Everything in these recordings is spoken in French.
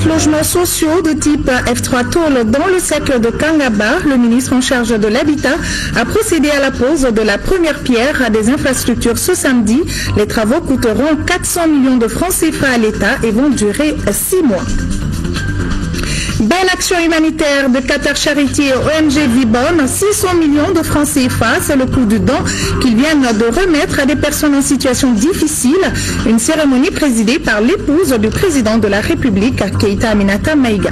50 logements sociaux de type F3 tôle dans le cercle de Kangaba. Le ministre en charge de l'habitat a procédé à la pose de la première pierre des infrastructures ce samedi. Les travaux coûteront 400 millions de francs CFA à l'État et vont durer 6 mois. Belle action humanitaire de Qatar Charity et ONG Vibonne, 600 millions de francs CFA, c'est le coût du don qu'ils viennent de remettre à des personnes en situation difficile. Une cérémonie présidée par l'épouse du président de la République, Keïta Aminata Maïga.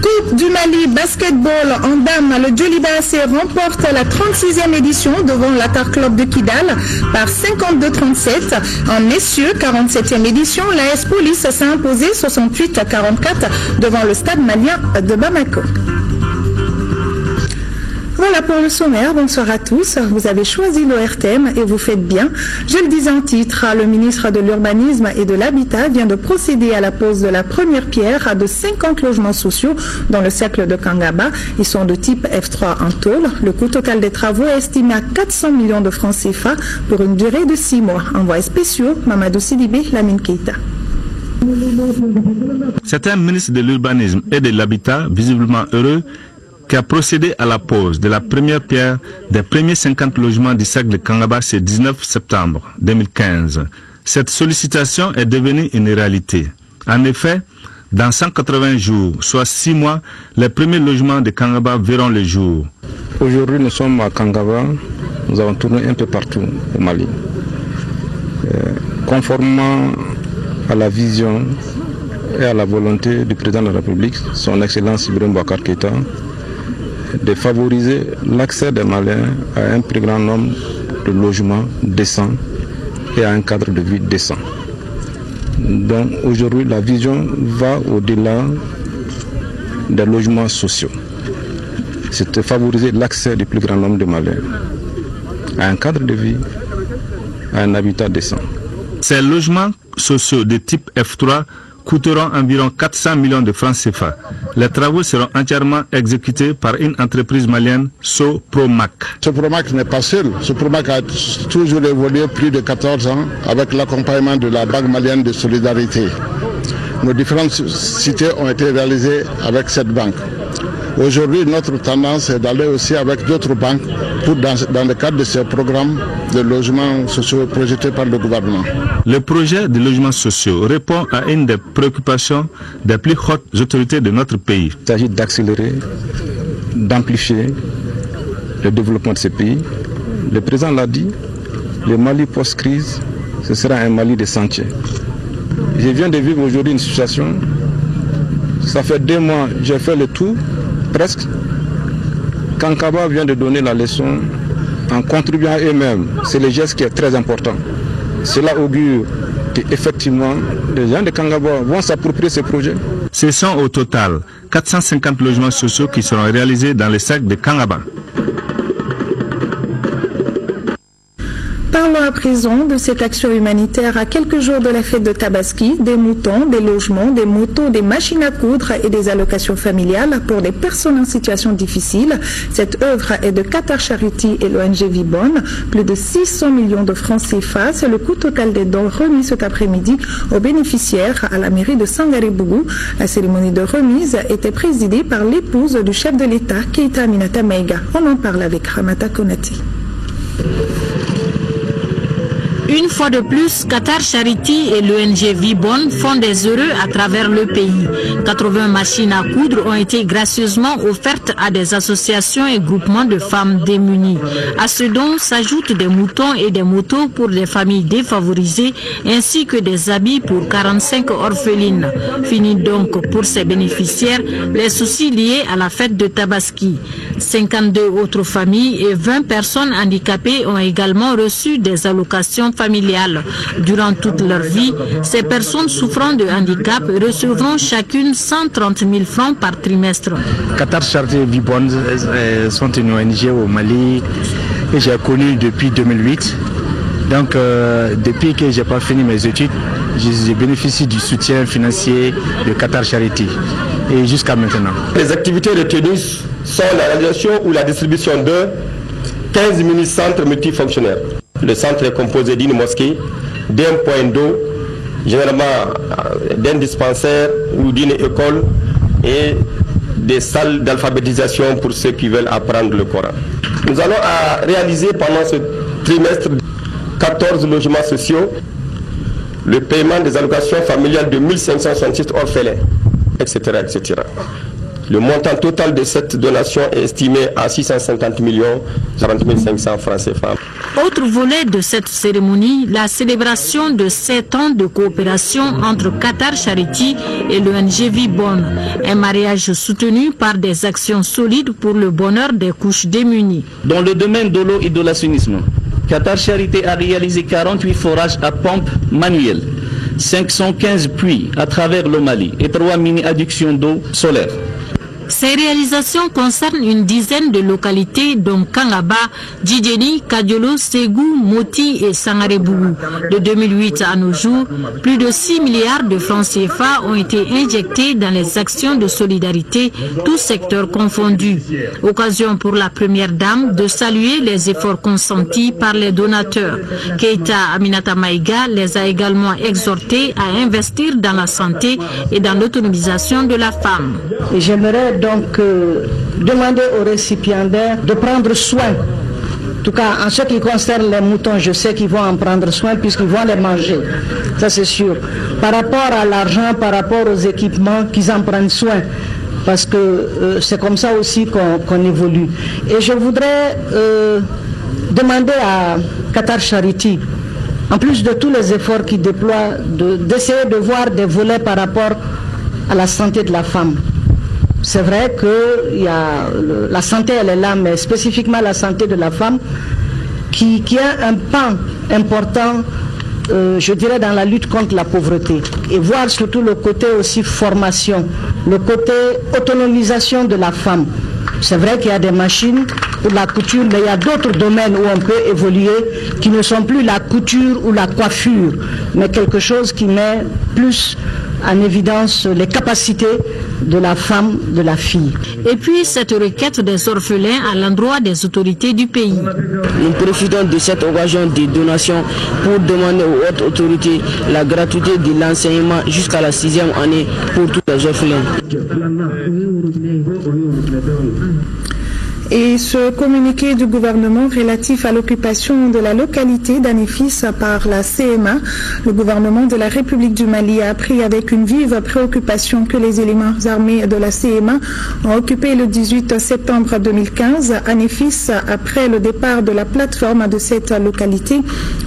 Coupe du Mali basketball en dames, le Djoliba AC remporte la 36e édition devant l'Atar Club de Kidal par 52-37. En messieurs, 47e édition, l'AS Police s'est imposée 68-44 devant le stade malien de Bamako. Voilà pour le sommaire. Bonsoir à tous. Vous avez choisi l'ORTM et vous faites bien. Je le disais en titre, le ministre de l'Urbanisme et de l'Habitat vient de procéder à la pose de la première pierre de 50 logements sociaux dans le cercle de Kangaba. Ils sont de type F3 en tôle. Le coût total des travaux est estimé à 400 millions de francs CFA pour une durée de 6 mois. Envoyés spéciaux, Mamadou Sidibé, Lamine Keïta. C'est un ministre de l'Urbanisme et de l'Habitat visiblement heureux qui a procédé à la pose de la première pierre des premiers 50 logements du cercle de Kangaba ce 19 septembre 2015. Cette sollicitation est devenue une réalité. En effet, dans 180 jours, soit 6 mois, les premiers logements de Kangaba verront le jour. Aujourd'hui, nous sommes à Kangaba. Nous avons tourné un peu partout au Mali. Conformément à la vision et à la volonté du président de la République, son Excellence Ibrahim Boubacar Keïta, de favoriser l'accès des Maliens à un plus grand nombre de logements décents et à un cadre de vie décent. Donc aujourd'hui, la vision va au-delà des logements sociaux. C'est de favoriser l'accès du plus grand nombre de Maliens à un cadre de vie, à un habitat décent. Ces logements sociaux de type F3 coûteront environ 400 millions de francs CFA. Les travaux seront entièrement exécutés par une entreprise malienne, Sopromac. Sopromac n'est pas seul. Sopromac a toujours évolué plus de 14 ans avec l'accompagnement de la Banque malienne de solidarité. Nos différentes cités ont été réalisées avec cette banque. Aujourd'hui, notre tendance est d'aller aussi avec d'autres banques pour dans le cadre de ces programmes de logements sociaux projetés par le gouvernement. Le projet de logements sociaux répond à une des préoccupations des plus hautes autorités de notre pays. Il s'agit d'accélérer, d'amplifier le développement de ce pays. Le président l'a dit, le Mali post-crise, ce sera un Mali de sentiers. Je viens de vivre aujourd'hui une situation, ça fait 2 mois, j'ai fait le tour, presque. Kankaba vient de donner la leçon en contribuant eux-mêmes. C'est le geste qui est très important. Cela augure qu'effectivement, les gens de Kangaba vont s'approprier ce projet. Ce sont au total 450 logements sociaux qui seront réalisés dans le cercle de Kangaba. Parlons à présent de cette action humanitaire à quelques jours de la fête de Tabaski, des moutons, des logements, des motos, des machines à coudre et des allocations familiales pour des personnes en situation difficile. Cette œuvre est de Qatar Charity et l'ONG Vibonne. Plus de 600 millions de francs CFA, c'est le coût total des dons remis cet après-midi aux bénéficiaires à la mairie de Sangaré-Bougou. La cérémonie de remise était présidée par l'épouse du chef de l'État, Keïta Aminata Maïga. On en parle avec Ramata Konati. Une fois de plus, Qatar Charity et l'ONG Vibonne font des heureux à travers le pays. 80 machines à coudre ont été gracieusement offertes à des associations et groupements de femmes démunies. À ce don s'ajoutent des moutons et des motos pour des familles défavorisées ainsi que des habits pour 45 orphelines. Fini donc pour ces bénéficiaires les soucis liés à la fête de Tabaski. 52 autres familles et 20 personnes handicapées ont également reçu des allocations familiales. Durant toute leur vie, ces personnes souffrant de handicap recevront chacune 130 000 francs par trimestre. Qatar Charity et Vibonne sont une ONG au Mali que j'ai connue depuis 2008. Donc depuis que je n'ai pas fini mes études, j'ai bénéficié du soutien financier de Qatar Charity et jusqu'à maintenant. Les activités retenues sont la réalisation ou la distribution de 15 mini-centres multifonctionnels. Le centre est composé d'une mosquée, d'un point d'eau, généralement d'un dispensaire ou d'une école, et des salles d'alphabétisation pour ceux qui veulent apprendre le Coran. Nous allons réaliser pendant ce trimestre 14 logements sociaux, le paiement des allocations familiales de 1566 orphelins, etc., etc. Le montant total de cette donation est estimé à 650 500 francs CFA. Autre volet de cette cérémonie, la célébration de 7 ans de coopération entre Qatar Charity et l'ONG Vibonne, un mariage soutenu par des actions solides pour le bonheur des couches démunies. Dans le domaine de l'eau et de l'assainissement, Qatar Charité a réalisé 48 forages à pompe manuelle, 515 puits à travers le Mali et 3 mini-adductions d'eau solaire. Ces réalisations concernent une dizaine de localités dont Kangaba, Djidjeni, Kadiolo, Ségou, Moti et Sangarebougou. De 2008 à nos jours, plus de 6 milliards de francs CFA ont été injectés dans les actions de solidarité, tous secteurs confondus. Occasion pour la première dame de saluer les efforts consentis par les donateurs. Keita Aminata Maïga les a également exhortés à investir dans la santé et dans l'autonomisation de la femme. J'aimerais donc demander aux récipiendaires de prendre soin. En tout cas, en ce qui concerne les moutons, je sais qu'ils vont en prendre soin puisqu'ils vont les manger. Ça, c'est sûr. Par rapport à l'argent, par rapport aux équipements, qu'ils en prennent soin. Parce que c'est comme ça aussi qu'on évolue. Et je voudrais demander à Qatar Charity, en plus de tous les efforts qu'ils déploient, d'essayer de voir des volets par rapport à la santé de la femme. C'est vrai que la santé, elle est là, mais spécifiquement la santé de la femme, qui a un pan important, je dirais, dans la lutte contre la pauvreté. Et voir surtout le côté aussi formation, le côté autonomisation de la femme. C'est vrai qu'il y a des machines pour la couture, mais il y a d'autres domaines où on peut évoluer qui ne sont plus la couture ou la coiffure, mais quelque chose qui met plus en évidence les capacités de la femme, de la fille. Et puis cette requête des orphelins à l'endroit des autorités du pays. Nous profitons de cette occasion de donation pour demander aux hautes autorités la gratuité de l'enseignement jusqu'à la 6e année pour tous les orphelins. Et ce communiqué du gouvernement relatif à l'occupation de la localité d'Anefis par la CMA, le gouvernement de la République du Mali a appris avec une vive préoccupation que les éléments armés de la CMA ont occupé le 18 septembre 2015 Anefis après le départ de la plateforme de cette localité.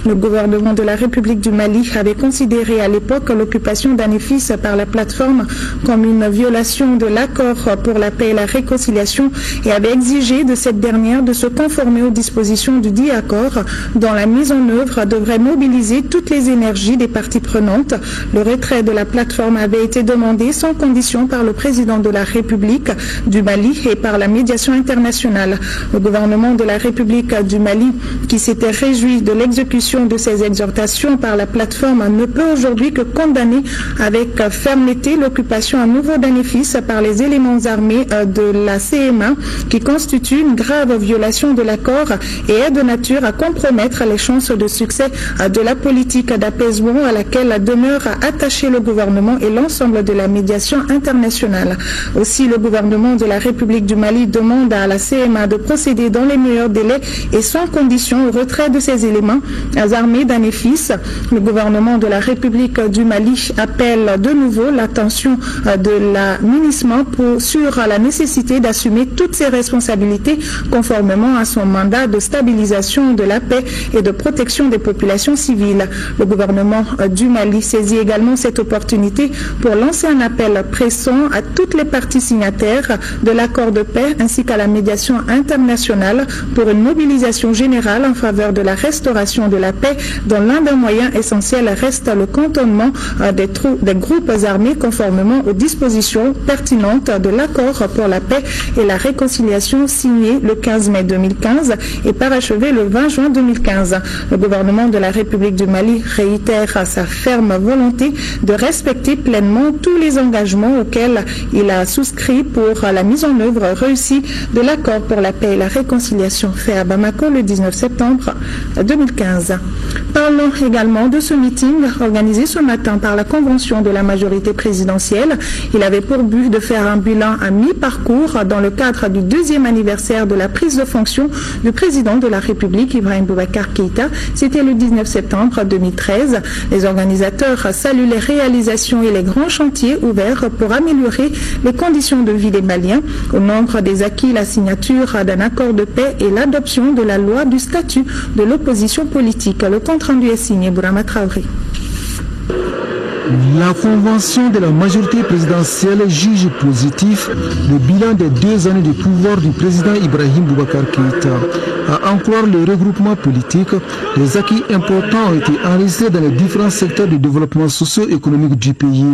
Le gouvernement de la République du Mali avait considéré à l'époque l'occupation d'Anefis par la plateforme comme une violation de l'accord pour la paix et la réconciliation et avait exigé de cette dernière de se conformer aux dispositions du dit accord dont la mise en œuvre devrait mobiliser toutes les énergies des parties prenantes. Le retrait de la plateforme avait été demandé sans condition par le président de la République du Mali et par la médiation internationale. Le gouvernement de la République du Mali, qui s'était réjoui de l'exécution de ces exhortations par la plateforme, ne peut aujourd'hui que condamner avec fermeté l'occupation à nouveau d'Anefis par les éléments armés de la CMA qui constitue une grave violation de l'accord et est de nature à compromettre les chances de succès de la politique d'apaisement à laquelle demeure attaché le gouvernement et l'ensemble de la médiation internationale. Aussi, le gouvernement de la République du Mali demande à la CMA de procéder dans les meilleurs délais et sans condition au retrait de ces éléments armés d'Anefis. Le gouvernement de la République du Mali appelle de nouveau l'attention de la MINUSMA sur la nécessité d'assumer toutes ses responsabilités conformément à son mandat de stabilisation de la paix et de protection des populations civiles. Le gouvernement du Mali saisit également cette opportunité pour lancer un appel pressant à toutes les parties signataires de l'accord de paix ainsi qu'à la médiation internationale pour une mobilisation générale en faveur de la restauration de la paix dont l'un des moyens essentiels reste le cantonnement des groupes armés conformément aux dispositions pertinentes de l'accord pour la paix et la réconciliation signé le 15 mai 2015 et parachevé le 20 juin 2015. Le gouvernement de la République du Mali réitère sa ferme volonté de respecter pleinement tous les engagements auxquels il a souscrit pour la mise en œuvre réussie de l'accord pour la paix et la réconciliation fait à Bamako le 19 septembre 2015. Parlons également de ce meeting organisé ce matin par la convention de la majorité présidentielle. Il avait pour but de faire un bilan à mi-parcours dans le cadre du 2e anniversaire de la prise de fonction du président de la République, Ibrahim Boubacar Keïta. C'était le 19 septembre 2013. Les organisateurs saluent les réalisations et les grands chantiers ouverts pour améliorer les conditions de vie des Maliens. Au nombre des acquis, la signature d'un accord de paix et l'adoption de la loi du statut de l'opposition politique. Le compte rendu est signé Bourama Traoré. La convention de la majorité présidentielle juge positif le bilan des 2 années de pouvoir du président Ibrahim Boubacar Keïta. À en croire le regroupement politique, les acquis importants ont été enregistrés dans les différents secteurs du développement socio-économique du pays.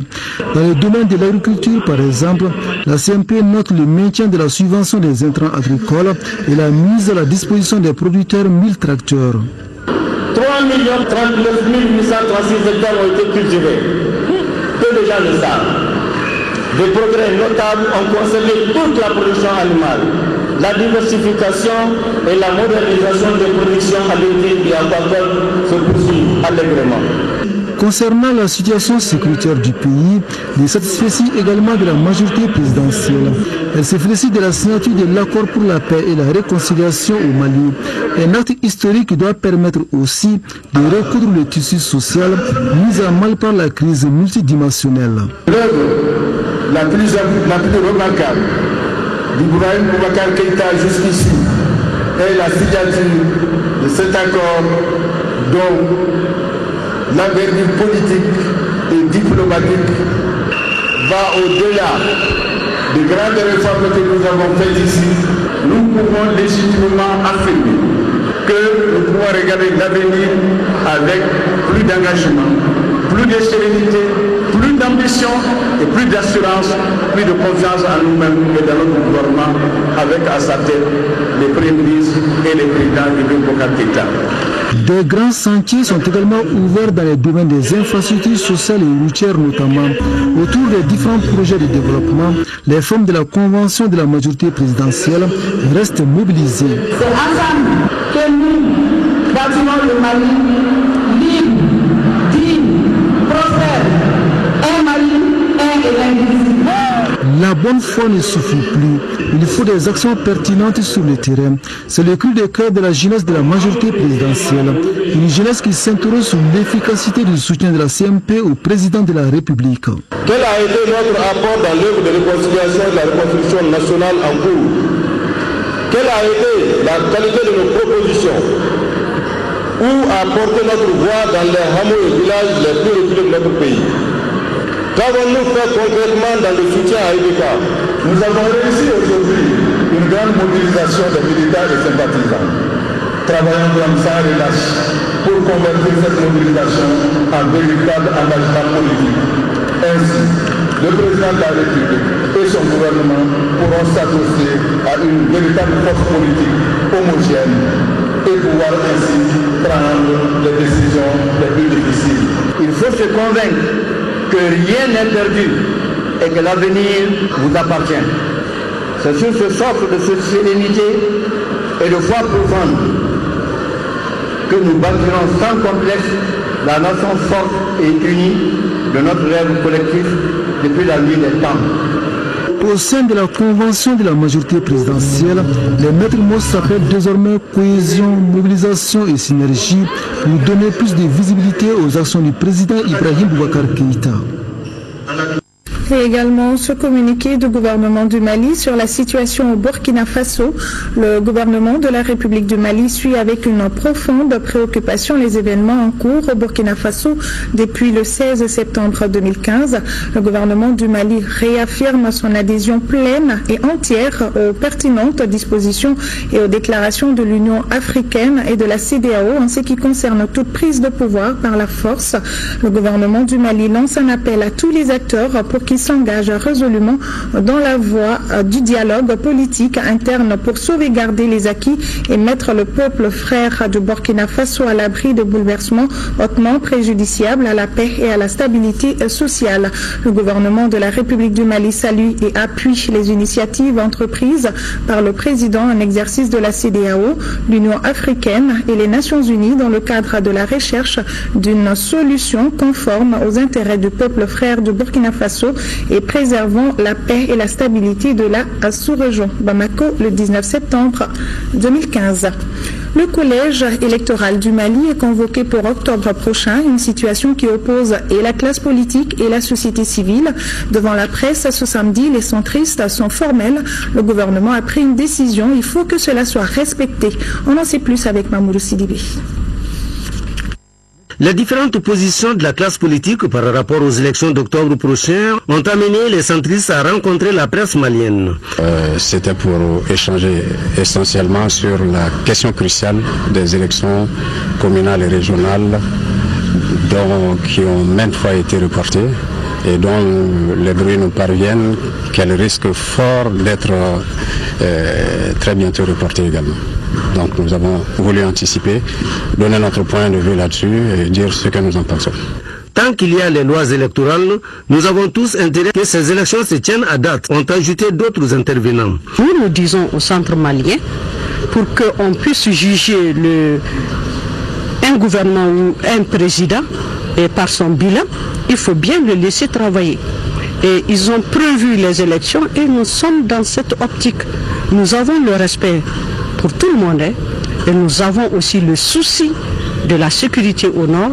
Dans le domaine de l'agriculture, par exemple, la CMP note le maintien de la subvention des intrants agricoles et la mise à la disposition des producteurs 1000 tracteurs. 3 39 836 hectares ont été cultivés. Peu de gens le savent. Des progrès notables ont conservé toute la production animale. La diversification et la modernisation des productions agricoles et aquacoles se poursuivent allègrement. Concernant la situation sécuritaire du pays, il satisfait également de la majorité présidentielle. Elle se félicite de la signature de l'accord pour la paix et la réconciliation au Mali. Un acte historique qui doit permettre aussi de recoudre le tissu social mis à mal par la crise multidimensionnelle. L'œuvre la plus remarquable d'Ibrahim Boubacar Keïta jusqu'ici est la signature de cet accord dont l'envergure politique et diplomatique va au-delà des grandes réformes que nous avons faites ici. Nous pouvons légitimement affirmer que nous pouvons regarder l'avenir avec plus d'engagement, plus de sérénité, plus d'ambition et plus d'assurance, plus de confiance en nous-mêmes et dans notre gouvernement, avec à sa tête les premiers ministres et les présidents Ibrahim Boubacar Keïta. Des grands sentiers sont également ouverts dans les domaines des infrastructures sociales et routières notamment. Autour des différents projets de développement, les femmes de la convention de la majorité présidentielle restent mobilisées. C'est ensemble que nous bâtiment le Mali libre, digne, prospère, un Mali, un et indivisible. La bonne foi ne suffit plus. Il faut des actions pertinentes sur le terrain. C'est le cri de cœur de la jeunesse de la majorité présidentielle. Une jeunesse qui s'interroge sur l'efficacité du soutien de la CMP au président de la République. Quel a été notre apport dans l'œuvre de réconciliation et de la reconstruction nationale en cours? Quelle a été la qualité de nos propositions? Où a porté notre voix dans les hameaux et villages les plus reculés de notre pays? Qu'avons-nous fait concrètement dans le soutien à Ibeka? Nous avons réussi aujourd'hui une grande mobilisation des militaires et sympathisants, travaillant comme ça relâche pour convertir cette mobilisation en véritable engagement politique. Ainsi, le président de la République et son gouvernement pourront s'associer à une véritable force politique homogène et pouvoir ainsi prendre les décisions les plus difficiles. Il faut se convaincre que rien n'est perdu et que l'avenir vous appartient. C'est sur ce socle de cette sérénité et de foi profonde que nous bâtirons sans complexe la nation forte et unie de notre rêve collectif depuis la nuit des temps. Au sein de la convention de la majorité présidentielle, les maîtres mots s'appellent désormais cohésion, mobilisation et synergie pour donner plus de visibilité aux actions du président Ibrahim Boubacar Keïta. Et également ce communiqué du gouvernement du Mali sur la situation au Burkina Faso. Le gouvernement de la République du Mali suit avec une profonde préoccupation les événements en cours au Burkina Faso depuis le 16 septembre 2015. Le gouvernement du Mali réaffirme son adhésion pleine et entière aux pertinentes dispositions et aux déclarations de l'Union africaine et de la CEDEAO en ce qui concerne toute prise de pouvoir par la force. Le gouvernement du Mali lance un appel à tous les acteurs pour qu'ils qui s'engage résolument dans la voie du dialogue politique interne pour sauvegarder les acquis et mettre le peuple frère du Burkina Faso à l'abri de bouleversements hautement préjudiciables à la paix et à la stabilité sociale. Le gouvernement de la République du Mali salue et appuie les initiatives entreprises par le président en exercice de la CEDEAO, l'Union africaine et les Nations unies dans le cadre de la recherche d'une solution conforme aux intérêts du peuple frère du Burkina Faso et préservant la paix et la stabilité de la sous-région. Bamako, le 19 septembre 2015. Le collège électoral du Mali est convoqué pour octobre prochain, une situation qui oppose et la classe politique et la société civile. Devant la presse ce samedi, les centristes sont formels. Le gouvernement a pris une décision, il faut que cela soit respecté. On en sait plus avec Mamoudou Sidibé. Les différentes positions de la classe politique par rapport aux élections d'octobre prochain ont amené les centristes à rencontrer la presse malienne. C'était pour échanger essentiellement sur la question cruciale des élections communales et régionales qui ont maintes fois été reportées et dont les bruits nous parviennent qu'elles risquent fort d'être très bientôt reportées également. Donc nous avons voulu anticiper, donner notre point de vue là-dessus et dire ce que nous en pensons. Tant qu'il y a les lois électorales, nous avons tous intérêt que ces élections se tiennent à date, ont ajouté d'autres intervenants. Nous disons au centre malien, pour qu'on puisse juger un gouvernement ou un président et par son bilan, il faut bien le laisser travailler. Et ils ont prévu les élections et nous sommes dans cette optique. Nous avons le respect pour tout le monde et nous avons aussi le souci de la sécurité au nord.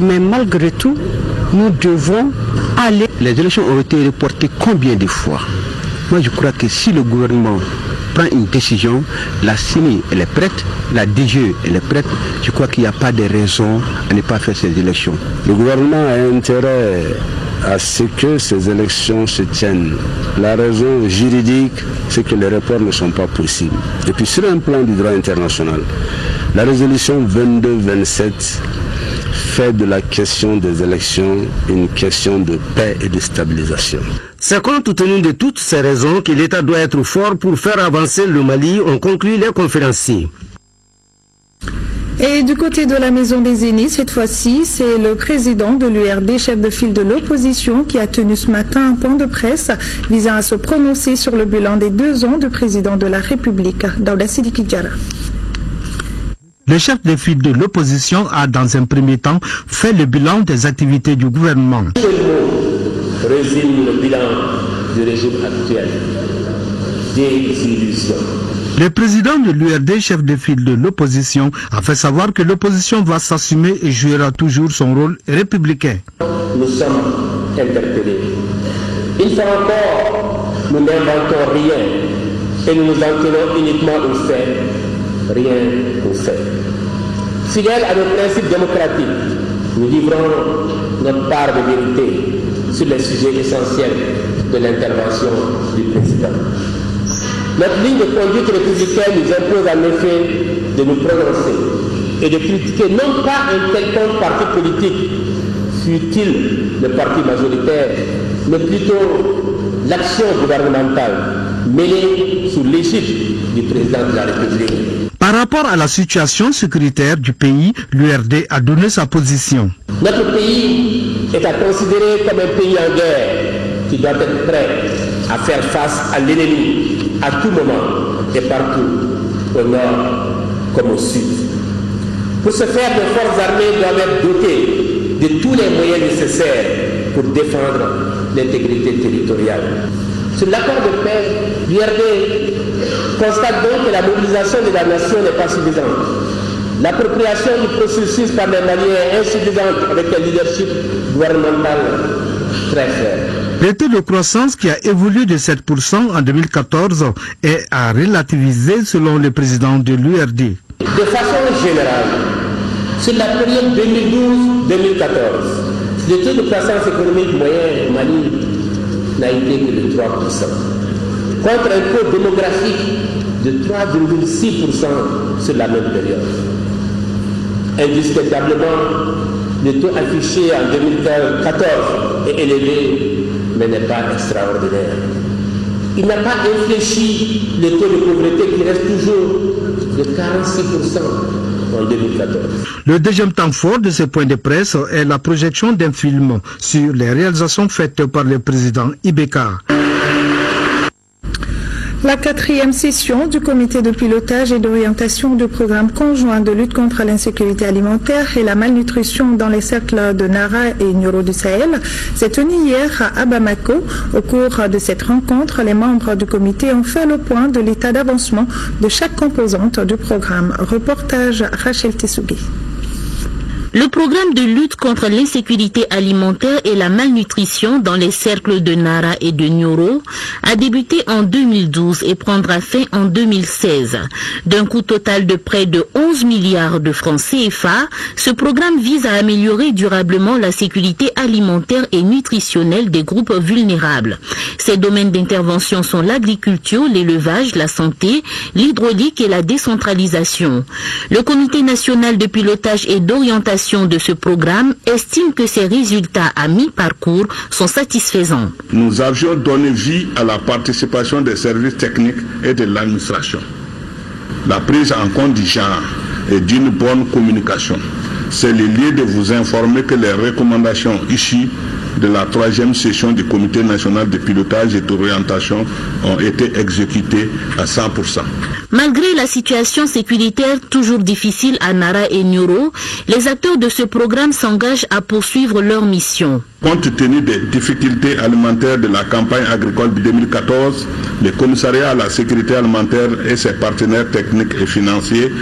Mais malgré tout, nous devons aller. Les élections ont été reportées combien de fois? Moi je crois que si le gouvernement prend une décision, la CENI elle est prête, la DGE elle est prête, je crois qu'il n'y a pas de raison à ne pas faire ces élections. Le gouvernement a intérêt à ce que ces élections se tiennent. La raison juridique, c'est que les reports ne sont pas possibles. Et puis sur un plan du droit international, la résolution 22-27 fait de la question des élections une question de paix et de stabilisation. C'est compte tenu de toutes ces raisons que l'État doit être fort pour faire avancer le Mali, ont conclu les conférenciers. Et du côté de la Maison des Aînés, cette fois-ci, c'est le président de l'URD, chef de file de l'opposition, qui a tenu ce matin un point de presse visant à se prononcer sur le bilan des 2 ans de président de la République, Daouda Sidiki Diarra. Le chef de file de l'opposition a, dans un premier temps, fait le bilan des activités du gouvernement. Quel mot résume le bilan du régime actuel? Désillusion. Le président de l'URD, chef de file de l'opposition, a fait savoir que l'opposition va s'assumer et jouera toujours son rôle républicain. Nous sommes interpellés. Une fois encore, nous n'inventons rien et nous nous en tenons uniquement aux faits. Rien aux faits. Fidèles à nos principes démocratiques, nous livrons notre part de vérité sur les sujets essentiels de l'intervention du président. Notre ligne de conduite républicaine nous impose en effet de nous prononcer et de critiquer non pas un quelconque parti politique, fût-il le parti majoritaire, mais plutôt l'action gouvernementale menée sous l'égide du président de la République. Par rapport à la situation sécuritaire du pays, l'URD a donné sa position. Notre pays est à considérer comme un pays en guerre qui doit être prêt à faire face à l'ennemi à tout moment et partout, au nord comme au sud. Pour ce faire, nos forces armées doivent être dotées de tous les moyens nécessaires pour défendre l'intégrité territoriale. Sur l'accord de paix, l'URD constate donc que la mobilisation de la nation n'est pas suffisante. L'appropriation du processus par les Maliens est insuffisante avec un leadership gouvernemental très faible. Le taux de croissance qui a évolué de 7% en 2014 est à relativiser selon le président de l'URD. De façon générale, sur la période 2012-2014, le taux de croissance économique moyen au Mali n'a été que de 3%, contre un taux démographique de 3,6% sur la même période. Indiscutablement, le taux affiché en 2014 est élevé, mais n'est pas extraordinaire. Il n'a pas infléchi le taux de pauvreté qui reste toujours de 46% en 2014. Le deuxième temps fort de ce point de presse est la projection d'un film sur les réalisations faites par le président Ibeka. La 4e session du comité de pilotage et d'orientation du programme conjoint de lutte contre l'insécurité alimentaire et la malnutrition dans les cercles de Nara et Nioro du Sahel s'est tenue hier à Bamako. Au cours de cette rencontre, les membres du comité ont fait le point de l'état d'avancement de chaque composante du programme. Reportage Rachel Tessougi. Le programme de lutte contre l'insécurité alimentaire et la malnutrition dans les cercles de Nara et de Nioro a débuté en 2012 et prendra fin en 2016. D'un coût total de près de 11 milliards de francs CFA, ce programme vise à améliorer durablement la sécurité alimentaire et nutritionnelle des groupes vulnérables. Ces domaines d'intervention sont l'agriculture, l'élevage, la santé, l'hydraulique et la décentralisation. Le Comité national de pilotage et d'orientation de ce programme estime que ces résultats à mi-parcours sont satisfaisants. Nous avions donné vie à la participation des services techniques et de l'administration, la prise en compte du genre et d'une bonne communication. C'est le lieu de vous informer que les recommandations issues de la 3e session du Comité national de pilotage et d'orientation ont été exécutées à 100%. Malgré la situation sécuritaire toujours difficile à Nara et Nioro, les acteurs de ce programme s'engagent à poursuivre leur mission. Compte tenu des difficultés alimentaires de la campagne agricole de 2014, le commissariat à la sécurité alimentaire et ses partenaires techniques et financiers,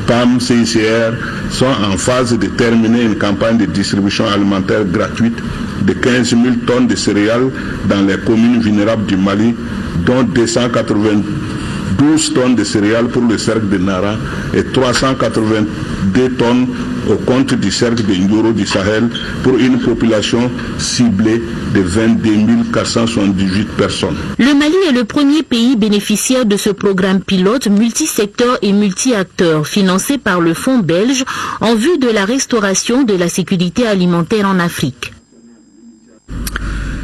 PAM, CICR, sont en phase de terminer une campagne de distribution alimentaire gratuite de 15 000 tonnes de céréales dans les communes vulnérables du Mali, dont 292 tonnes de céréales pour le cercle de Nara et 382 tonnes au compte du cercle de Nioro du Sahel pour une population ciblée de 22 478 personnes. Le Mali est le premier pays bénéficiaire de ce programme pilote multisecteur et multi-acteurs financé par le Fonds belge en vue de la restauration de la sécurité alimentaire en Afrique.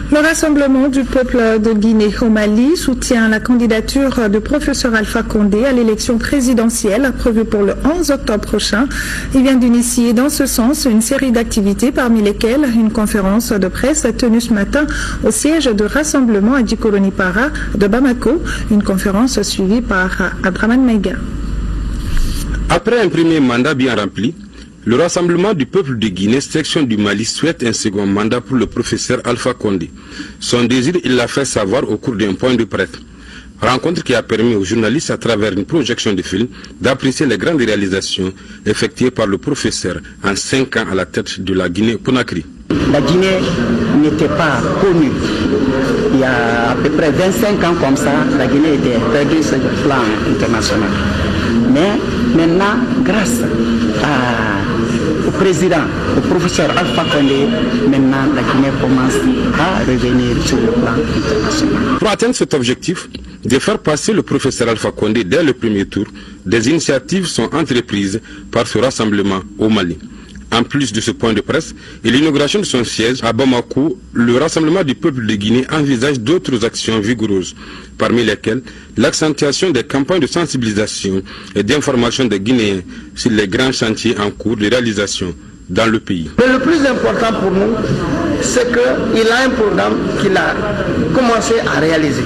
Le Rassemblement du peuple de Guinée au Mali soutient la candidature du professeur Alpha Condé à l'élection présidentielle prévue pour le 11 octobre prochain. Il vient d'initier dans ce sens une série d'activités parmi lesquelles une conférence de presse tenue ce matin au siège de Rassemblement à Djikoloni-Para de Bamako, une conférence suivie par Adraman Meiga. Après un premier mandat bien rempli, le Rassemblement du peuple de Guinée, section du Mali, souhaite un second mandat pour le professeur Alpha Condé. Son désir, il l'a fait savoir au cours d'un point de presse. Rencontre qui a permis aux journalistes, à travers une projection de film, d'apprécier les grandes réalisations effectuées par le professeur en 5 ans à la tête de la Guinée-Conakry. La Guinée n'était pas connue. Il y a à peu près 25 ans comme ça, la Guinée était perdue sur le plan international. Mais maintenant, grâce au président, au professeur Alpha Condé, maintenant la Guinée commence à revenir sur le plan international. Pour atteindre cet objectif, de faire passer le professeur Alpha Condé dès le premier tour, des initiatives sont entreprises par ce rassemblement au Mali. En plus de ce point de presse et l'inauguration de son siège à Bamako, le Rassemblement du peuple de Guinée envisage d'autres actions vigoureuses, parmi lesquelles l'accentuation des campagnes de sensibilisation et d'information des Guinéens sur les grands chantiers en cours de réalisation dans le pays. Mais le plus important pour nous, c'est qu'il a un programme qu'il a commencé à réaliser.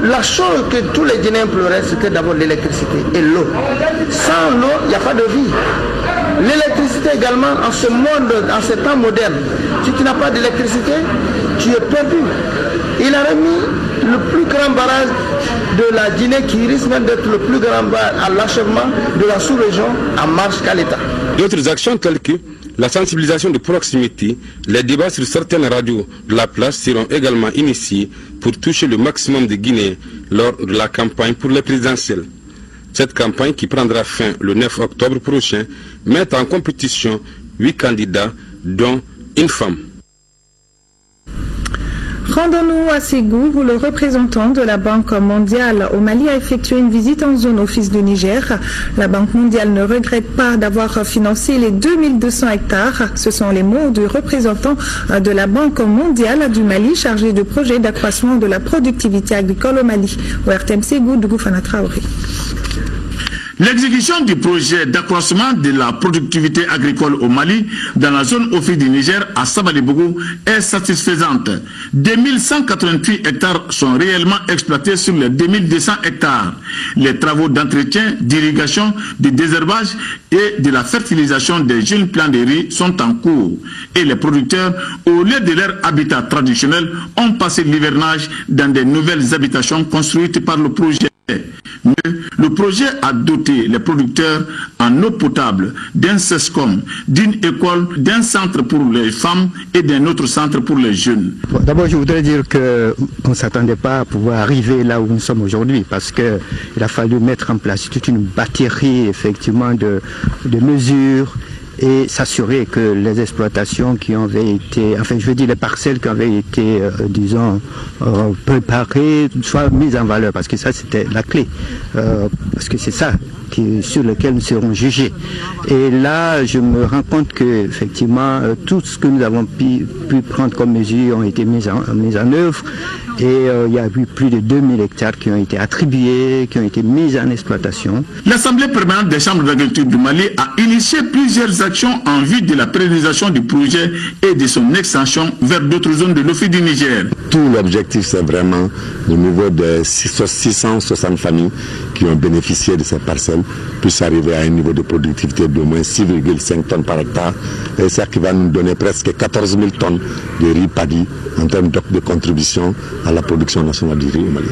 La chose que tous les Guinéens pleuraient, c'était d'abord l'électricité et l'eau. Sans l'eau, il n'y a pas de vie. L'électricité également, en ce monde, en ce temps moderne, si tu n'as pas d'électricité, tu es perdu. Il a remis le plus grand barrage de la Guinée, qui risque même d'être le plus grand barrage à l'achèvement de la sous-région, en marche qu'à l'État. D'autres actions telles que la sensibilisation de proximité, les débats sur certaines radios de la place seront également initiés pour toucher le maximum de Guinéens lors de la campagne pour les présidentielles. Cette campagne, qui prendra fin le 9 octobre prochain, met en compétition 8 candidats, dont une femme. Rendons-nous à Ségou où le représentant de la Banque mondiale au Mali a effectué une visite en zone office du Niger. La Banque mondiale ne regrette pas d'avoir financé les 2200 hectares. Ce sont les mots du représentant de la Banque mondiale du Mali chargé de projets d'accroissement de la productivité agricole au Mali. Au RTM Ségou, Dougoufana Traoré. L'exécution du projet d'accroissement de la productivité agricole au Mali dans la zone office du Niger à Sabalibougou est satisfaisante. 2188 hectares sont réellement exploités sur les 2200 hectares. Les travaux d'entretien, d'irrigation, de désherbage et de la fertilisation des jeunes plants de riz sont en cours. Et les producteurs, au lieu de leur habitat traditionnel, ont passé l'hivernage dans des nouvelles habitations construites par le projet. Le projet a doté les producteurs en eau potable, d'un CESCOM, d'une école, d'un centre pour les femmes et d'un autre centre pour les jeunes. D'abord, je voudrais dire qu'on ne s'attendait pas à pouvoir arriver là où nous sommes aujourd'hui parce qu'il a fallu mettre en place toute une batterie effectivement de mesures et s'assurer que les exploitations qui avaient été, enfin je veux dire les parcelles qui avaient été, disons, préparées, soient mises en valeur, parce que ça c'était la clé, parce que c'est ça sur lequel nous serons jugés. Et là, je me rends compte que effectivement, tout ce que nous avons pu prendre comme mesures ont été mises en œuvre. Et il y a eu plus de 2000 hectares qui ont été attribués, qui ont été mis en exploitation. L'Assemblée permanente des chambres d'agriculture du Mali a initié plusieurs actions en vue de la pérennisation du projet et de son extension vers d'autres zones de l'Office du Niger. Tout l'objectif, c'est vraiment au niveau de 660 familles qui ont bénéficié de ces parcelles, puissent arriver à un niveau de productivité d'au moins 6,5 tonnes par hectare. Et ça qui va nous donner presque 14 000 tonnes de riz paddy en termes de contribution à la production nationale du riz au Mali.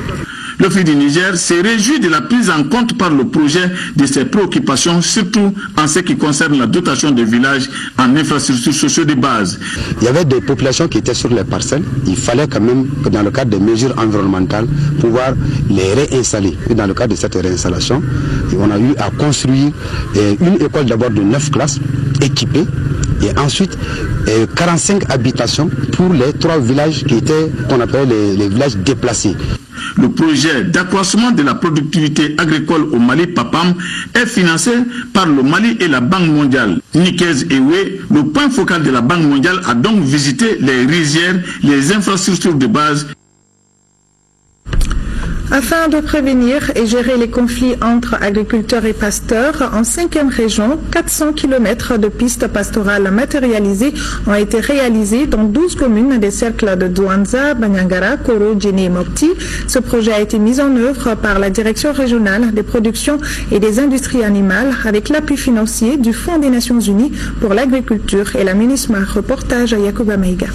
L'Office du Niger s'est réjoui de la prise en compte par le projet de ses préoccupations, surtout en ce qui concerne la dotation des villages en infrastructures sociales de base. Il y avait des populations qui étaient sur les parcelles. Il fallait quand même que dans le cadre des mesures environnementales, pouvoir les réinstaller. Et dans le cadre de cette réinstallation, on a eu à construire une école d'abord de 9 classes équipées et ensuite 45 habitations pour les 3 villages qui étaient, qu'on appelle les villages déplacés. Le projet d'accroissement de la productivité agricole au Mali, PAPAM, est financé par le Mali et la Banque mondiale. Nikez Ewe, le point focal de la Banque mondiale, a donc visité les rizières, les infrastructures de base. Afin de prévenir et gérer les conflits entre agriculteurs et pasteurs, en 5e région, 400 km de pistes pastorales matérialisées ont été réalisées dans 12 communes des cercles de Douanza, Banyangara, Koro, Djéné et Mopti. Ce projet a été mis en œuvre par la Direction régionale des productions et des industries animales avec l'appui financier du Fonds des Nations Unies pour l'agriculture et la MINUSMA. Reportage à Yacouba Maïga.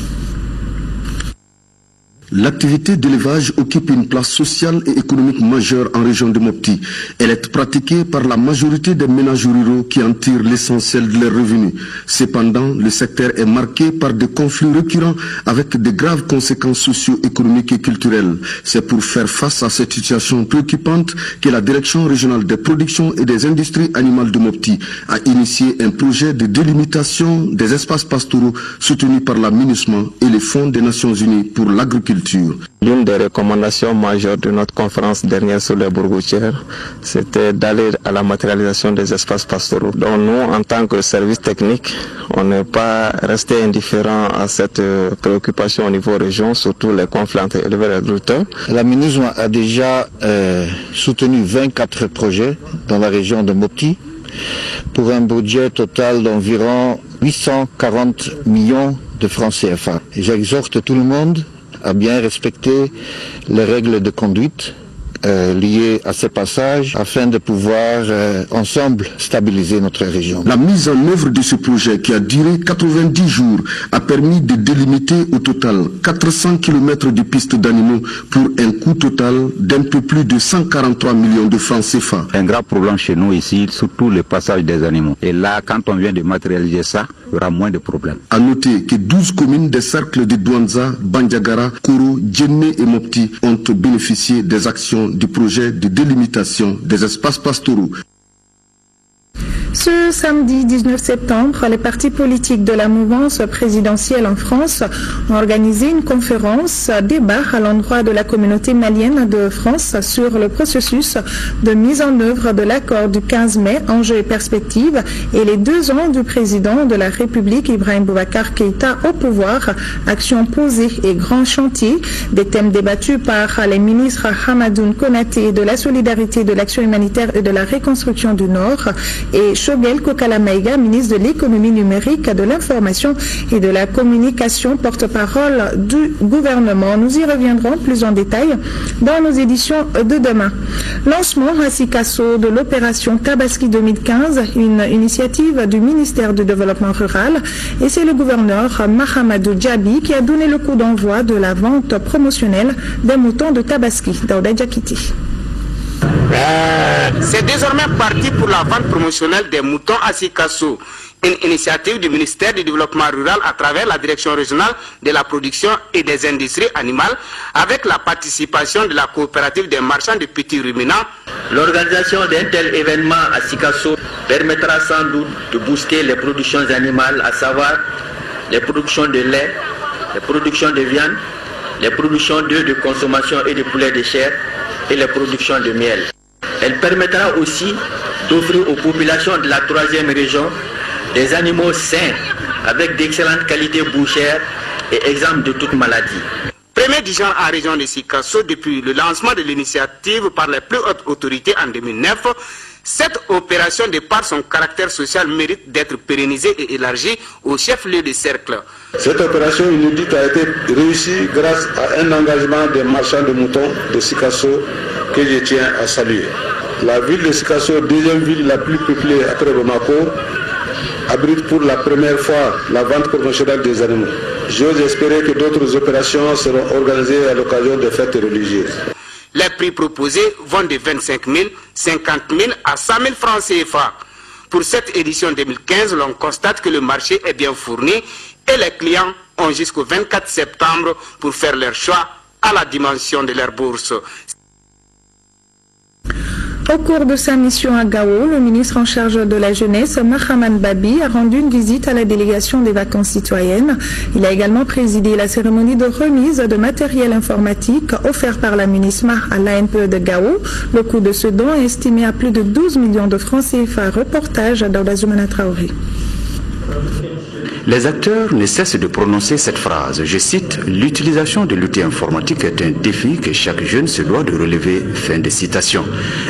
L'activité d'élevage occupe une place sociale et économique majeure en région de Mopti. Elle est pratiquée par la majorité des ménages ruraux qui en tirent l'essentiel de leurs revenus. Cependant, le secteur est marqué par des conflits récurrents avec de graves conséquences socio-économiques et culturelles. C'est pour faire face à cette situation préoccupante que la Direction régionale des productions et des industries animales de Mopti a initié un projet de délimitation des espaces pastoraux soutenu par la MINUSMA et le Fonds des Nations Unies pour l'agriculture. L'une des recommandations majeures de notre conférence dernière sur les bourgoutières, c'était d'aller à la matérialisation des espaces pastoraux. Donc nous, en tant que service technique, on n'est pas resté indifférent à cette préoccupation au niveau région, surtout les conflits entre éleveurs et agriculteurs. La MINUSMA a déjà soutenu 24 projets dans la région de Mopti pour un budget total d'environ 840 millions de francs CFA. J'exhorte tout le monde à bien respecter les règles de conduite liées à ces passages afin de pouvoir ensemble stabiliser notre région. La mise en œuvre de ce projet qui a duré 90 jours a permis de délimiter au total 400 km de pistes d'animaux pour un coût total d'un peu plus de 143 millions de francs CFA. Un grand problème chez nous ici, surtout le passage des animaux. Et là, quand on vient de matérialiser ça, il y aura moins de problèmes. A noter que 12 communes des cercles de Douanza, Bandiagara, Koro, Djéné et Mopti ont bénéficié des actions du projet de délimitation des espaces pastoraux. Ce samedi 19 septembre, les partis politiques de la mouvance présidentielle en France ont organisé une conférence débat à l'endroit de la communauté malienne de France sur le processus de mise en œuvre de l'accord du 15 mai, enjeux et perspectives, et les 2 ans du président de la République Ibrahim Boubacar Keïta au pouvoir, actions posées et grands chantiers, des thèmes débattus par les ministres Hamadoun Konaté de la solidarité, de l'action humanitaire et de la reconstruction du Nord et Shogel Kokalamaïga, ministre de l'économie numérique, de l'information et de la communication, porte-parole du gouvernement. Nous y reviendrons plus en détail dans nos éditions de demain. Lancement à Sikasso de l'opération Tabaski 2015, une initiative du ministère du Développement rural, et c'est le gouverneur Mahamadou Djabi qui a donné le coup d'envoi de la vente promotionnelle des moutons de Tabaski. Daouda Djakiti. C'est désormais parti pour la vente promotionnelle des moutons à Sikasso, une initiative du ministère du Développement rural à travers la direction régionale de la production et des industries animales, avec la participation de la coopérative des marchands de petits ruminants. L'organisation d'un tel événement à Sikasso permettra sans doute de booster les productions animales, à savoir les productions de lait, les productions de viande, les productions d'œufs de consommation et de poulet de chair et les productions de miel. Elle permettra aussi d'offrir aux populations de la 3e région des animaux sains avec d'excellentes qualités bouchères et exempts de toute maladie. Premier du genre à la région de Sikasso depuis le lancement de l'initiative par les plus hautes autorités en 2009, cette opération, de par son caractère social, mérite d'être pérennisée et élargie au chef-lieu de cercle. Cette opération inédite a été réussie grâce à un engagement des marchands de moutons de Sikasso que je tiens à saluer. La ville de Sikasso, deuxième ville la plus peuplée après Bamako, abrite pour la première fois la vente promotionnelle des animaux. J'ose espérer que d'autres opérations seront organisées à l'occasion des fêtes religieuses. Les prix proposés vont de 25 000, 50 000 à 100 000 francs CFA. Pour cette édition 2015, l'on constate que le marché est bien fourni et les clients ont jusqu'au 24 septembre pour faire leur choix à la dimension de leur bourse. Au cours de sa mission à Gao, le ministre en charge de la jeunesse, Mahaman Babi, a rendu une visite à la délégation des vacances citoyennes. Il a également présidé la cérémonie de remise de matériel informatique offert par la MINISMA à l'ANPE de Gao. Le coût de ce don est estimé à plus de 12 millions de francs CFA. Reportage d'Audazumana Traoré. Les acteurs ne cessent de prononcer cette phrase. Je cite, « L'utilisation de l'outil informatique est un défi que chaque jeune se doit de relever. » Fin de citation.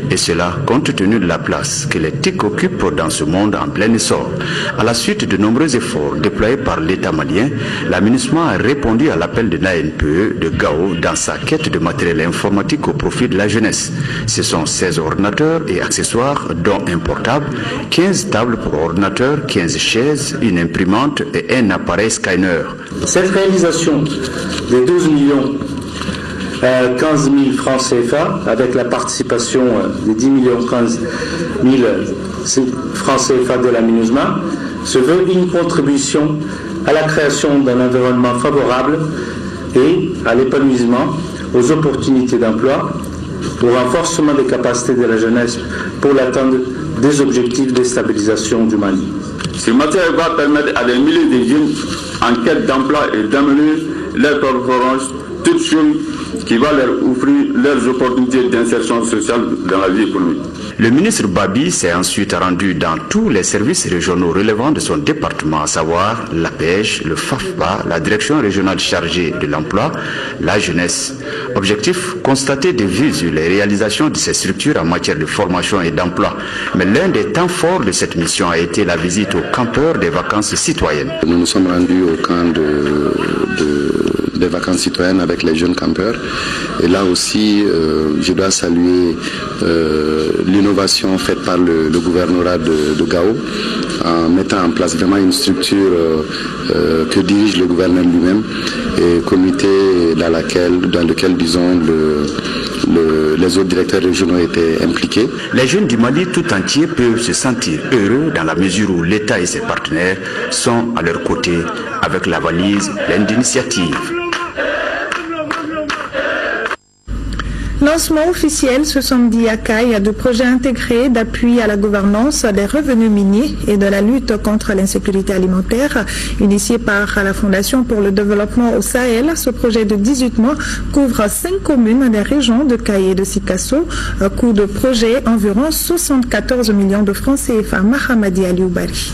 Et cela compte tenu de la place que les TIC occupent dans ce monde en plein essor. À la suite de nombreux efforts déployés par l'État malien, la MINUSMA a répondu à l'appel de l'ANPE de Gao dans sa quête de matériel informatique au profit de la jeunesse. Ce sont 16 ordinateurs et accessoires, dont un portable, 15 tables pour ordinateur, 15 chaises, une imprimante et un appareil scanner. Cette réalisation des 12 millions 15 000 francs CFA, avec la participation des 10 millions 15 000 francs CFA de la MINUSMA, se veut une contribution à la création d'un environnement favorable et à l'épanouissement, aux opportunités d'emploi, au renforcement des capacités de la jeunesse pour l'atteinte des objectifs de stabilisation du Mali. Ce matériel va permettre à des milliers de jeunes en quête d'emploi et d'amener leur performance, toutes choses qui vont leur offrir leurs opportunités d'insertion sociale dans la vie économique. Le ministre Babi s'est ensuite rendu dans tous les services régionaux relevant de son département, à savoir la pêche, le FAFPA, la direction régionale chargée de l'emploi, la jeunesse. Objectif, constater des vues sur les réalisations de ces structures en matière de formation et d'emploi. Mais l'un des temps forts de cette mission a été la visite aux campeurs des vacances citoyennes. Nous nous sommes rendus au camp des vacances citoyennes avec les jeunes campeurs. Et là aussi, je dois saluer l'innovation faite par le gouvernorat de Gao en mettant en place vraiment une structure que dirige le gouverneur lui-même et comité dans lequel disons les autres directeurs régionaux étaient impliqués. Les jeunes du Mali tout entier peuvent se sentir heureux dans la mesure où l'État et ses partenaires sont à leur côté avec la valise pleine d'initiatives. Lancement officiel ce samedi à Caille du projet intégré d'appui à la gouvernance des revenus miniers et de la lutte contre l'insécurité alimentaire. Initié par la Fondation pour le développement au Sahel, ce projet de 18 mois couvre 5 communes des régions de Caille et de Sikasso. Coût de projet environ 74 millions de francs CFA. Mahamadi Alioubari.